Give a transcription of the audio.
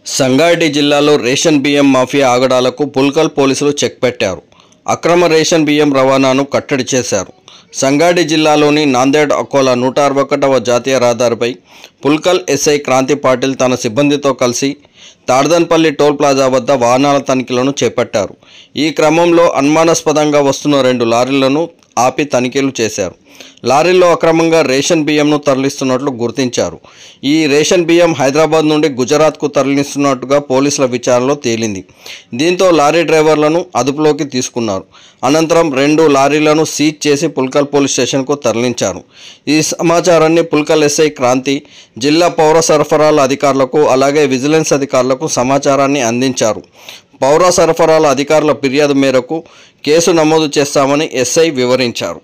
సంగారెడ్డి జిల్లాలో రేషన్ బియ్యం మాఫియా ఆగడాలకు పుల్కల్ పోలీసులు చెక్ పెట్టారు. అక్రమ రేషన్ బియ్యం రవాణాను కట్టడి చేశారు. సంగారెడ్డి జిల్లాలోని నాందేడ్ అకోలా 161వ జాతీయ రహదారిపై పుల్కల్ ఎస్ఐ క్రాంతి పాటిల్ తన సిబ్బందితో కలిసి తాడ్దన్పల్లి టోల్ ప్లాజా వద్ద వాహనాల తనిఖీలను చేపట్టారు. ఈ క్రమంలో అనుమానాస్పదంగా వస్తున్న 2 లారీలను ఆపి తనిఖీలు చేశారు. లారీల్లో అక్రమంగా రేషన్ బియ్యంను తరలిస్తున్నట్లు గుర్తించారు. ఈ రేషన్ బియ్యం హైదరాబాద్ నుండి గుజరాత్కు తరలిస్తున్నట్టుగా పోలీసుల విచారణలో తేలింది. దీంతో లారీ డ్రైవర్లను అదుపులోకి తీసుకున్నారు. అనంతరం 2 లారీలను సీజ్ చేసి పుల్కల్ పోలీస్ స్టేషన్కు తరలించారు. ఈ సమాచారాన్ని పుల్కల్ ఎస్ఐ క్రాంతి జిల్లా పౌర సరఫరాల అధికారులకు అలాగే విజిలెన్స్ అధికారులకు సమాచారాన్ని అందించారు. పౌర సరఫరాల అధికారుల ఫిర్యాదు మేరకు కేసు నమోదు చేస్తామని ఎస్ఐ వివరించారు.